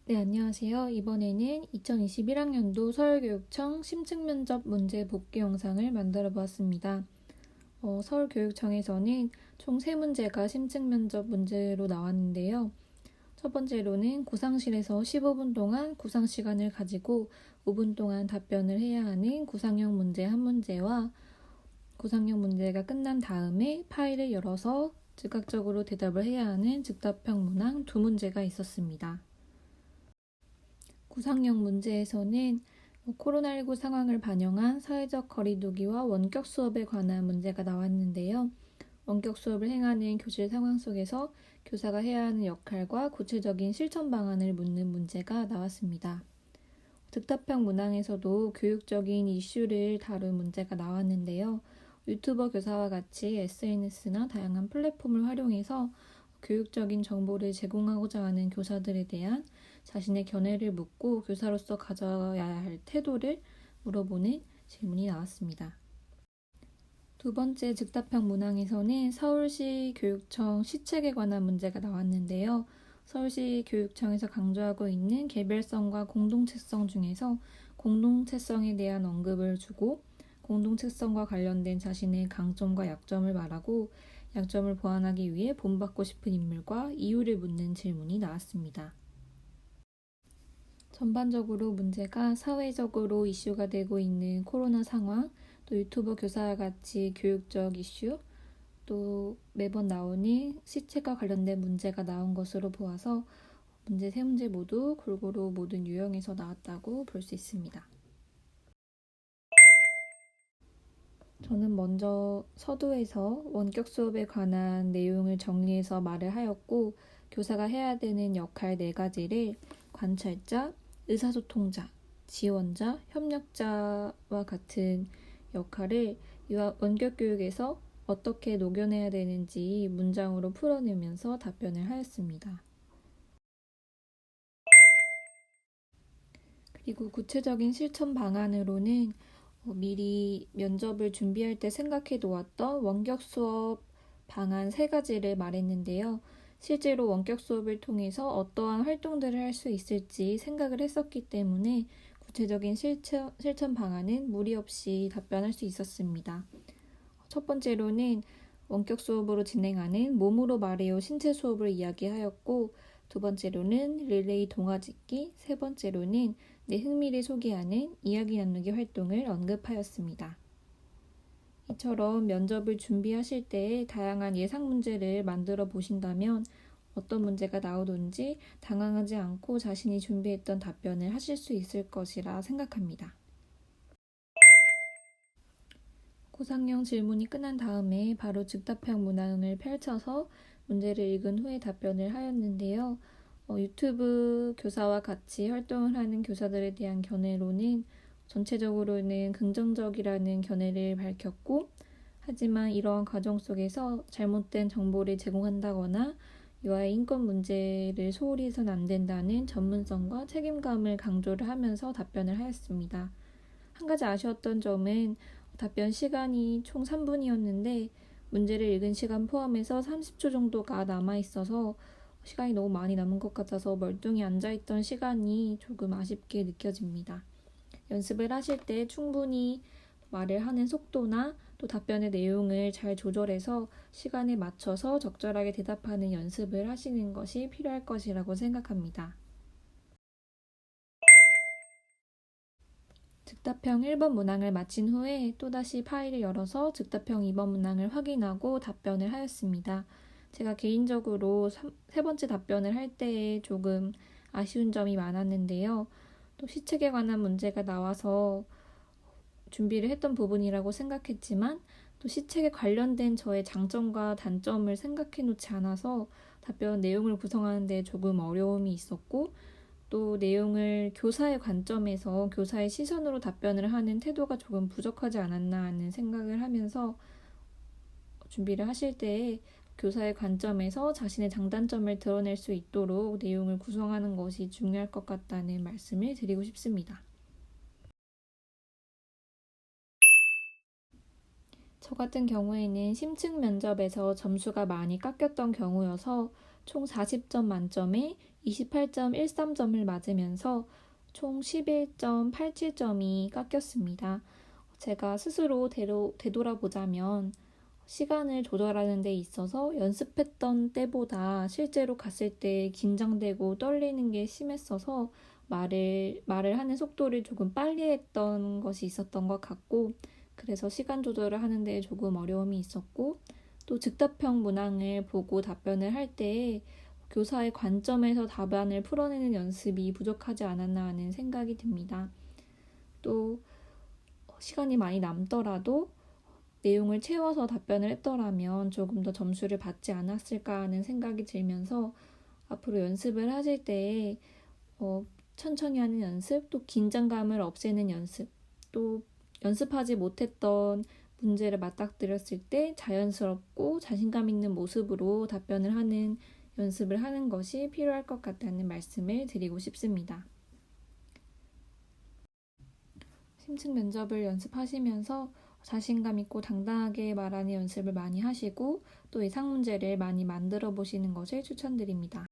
네, 안녕하세요. 이번에는 2021학년도 서울교육청 심층면접 문제 복귀 영상을 만들어 보았습니다. 서울교육청에서는 총 3문제가 심층면접 문제로 나왔는데요. 첫 번째로는 구상실에서 15분 동안 구상 시간을 가지고 5분 동안 답변을 해야 하는 구상형 문제 한 문제와 구상형 문제가 끝난 다음에 파일을 열어서 즉각적으로 대답을 해야 하는 즉답형 문항 두 문제가 있었습니다. 구상형 문제에서는 코로나19 상황을 반영한 사회적 거리두기와 원격 수업에 관한 문제가 나왔는데요. 원격 수업을 행하는 교실 상황 속에서 교사가 해야 하는 역할과 구체적인 실천 방안을 묻는 문제가 나왔습니다. 즉답형 문항에서도 교육적인 이슈를 다룬 문제가 나왔는데요. 유튜버 교사와 같이 SNS나 다양한 플랫폼을 활용해서 교육적인 정보를 제공하고자 하는 교사들에 대한 자신의 견해를 묻고 교사로서 가져야 할 태도를 물어보는 질문이 나왔습니다. 두 번째 즉답형 문항에서는 서울시 교육청 시책에 관한 문제가 나왔는데요. 서울시 교육청에서 강조하고 있는 개별성과 공동체성 중에서 공동체성에 대한 언급을 주고 공동체성과 관련된 자신의 강점과 약점을 말하고 약점을 보완하기 위해 본받고 싶은 인물과 이유를 묻는 질문이 나왔습니다. 전반적으로 문제가 사회적으로 이슈가 되고 있는 코로나 상황, 또 유튜버 교사와 같이 교육적 이슈, 또 매번 나오는 시책과 관련된 문제가 나온 것으로 보아서 문제 세 문제 모두 골고루 모든 유형에서 나왔다고 볼 수 있습니다. 저는 먼저 서두에서 원격 수업에 관한 내용을 정리해서 말을 하였고, 교사가 해야 되는 역할 4가지를 관찰자, 의사소통자, 지원자, 협력자와 같은 역할을 원격 교육에서 어떻게 녹여내야 되는지 문장으로 풀어내면서 답변을 하였습니다. 그리고 구체적인 실천 방안으로는 미리 면접을 준비할 때 생각해 놓았던 원격 수업 방안 3가지를 말했는데요. 실제로 원격 수업을 통해서 어떠한 활동들을 할 수 있을지 생각을 했었기 때문에 구체적인 실천 방안은 무리 없이 답변할 수 있었습니다. 첫 번째로는 원격 수업으로 진행하는 몸으로 말해요 신체 수업을 이야기하였고, 두 번째로는 릴레이 동화짓기, 세 번째로는 내 흥미를 소개하는 이야기 나누기 활동을 언급하였습니다. 이처럼 면접을 준비하실 때 다양한 예상 문제를 만들어 보신다면 어떤 문제가 나오든지 당황하지 않고 자신이 준비했던 답변을 하실 수 있을 것이라 생각합니다. 구상형 질문이 끝난 다음에 바로 즉답형 문항을 펼쳐서 문제를 읽은 후에 답변을 하였는데요. 유튜브 교사와 같이 활동을 하는 교사들에 대한 견해로는 전체적으로는 긍정적이라는 견해를 밝혔고, 하지만 이러한 과정 속에서 잘못된 정보를 제공한다거나 유아의 인권 문제를 소홀히 해서는 안 된다는 전문성과 책임감을 강조를 하면서 답변을 하였습니다. 한 가지 아쉬웠던 점은 답변 시간이 총 3분이었는데 문제를 읽은 시간 포함해서 30초 정도가 남아있어서 시간이 너무 많이 남은 것 같아서 멀뚱히 앉아있던 시간이 조금 아쉽게 느껴집니다. 연습을 하실 때 충분히 말을 하는 속도나 또 답변의 내용을 잘 조절해서 시간에 맞춰서 적절하게 대답하는 연습을 하시는 것이 필요할 것이라고 생각합니다. 즉답형 1번 문항을 마친 후에 또다시 파일을 열어서 즉답형 2번 문항을 확인하고 답변을 하였습니다. 제가 개인적으로 세 번째 답변을 할 때에 조금 아쉬운 점이 많았는데요. 또 시책에 관한 문제가 나와서 준비를 했던 부분이라고 생각했지만 또 시책에 관련된 저의 장점과 단점을 생각해 놓지 않아서 답변 내용을 구성하는 데 조금 어려움이 있었고, 또 내용을 교사의 관점에서 교사의 시선으로 답변을 하는 태도가 조금 부족하지 않았나 하는 생각을 하면서 준비를 하실 때 교사의 관점에서 자신의 장단점을 드러낼 수 있도록 내용을 구성하는 것이 중요할 것 같다는 말씀을 드리고 싶습니다. 저 같은 경우에는 심층 면접에서 점수가 많이 깎였던 경우여서 총 40점 만점에 28.13점을 맞으면서 총 11.87점이 깎였습니다. 제가 스스로 되돌아보자면 시간을 조절하는 데 있어서 연습했던 때보다 실제로 갔을 때 긴장되고 떨리는 게 심했어서 말을 하는 속도를 조금 빨리 했던 것이 있었던 것 같고, 그래서 시간 조절을 하는데 조금 어려움이 있었고, 또 즉답형 문항을 보고 답변을 할 때 교사의 관점에서 답안을 풀어내는 연습이 부족하지 않았나 하는 생각이 듭니다. 또 시간이 많이 남더라도 내용을 채워서 답변을 했더라면 조금 더 점수를 받지 않았을까 하는 생각이 들면서 앞으로 연습을 하실 때 천천히 하는 연습, 또 긴장감을 없애는 연습, 또 연습하지 못했던 문제를 맞닥뜨렸을 때 자연스럽고 자신감 있는 모습으로 답변을 하는 연습을 하는 것이 필요할 것 같다는 말씀을 드리고 싶습니다. 심층 면접을 연습하시면서 자신감 있고 당당하게 말하는 연습을 많이 하시고 또 예상 문제를 많이 만들어 보시는 것을 추천드립니다.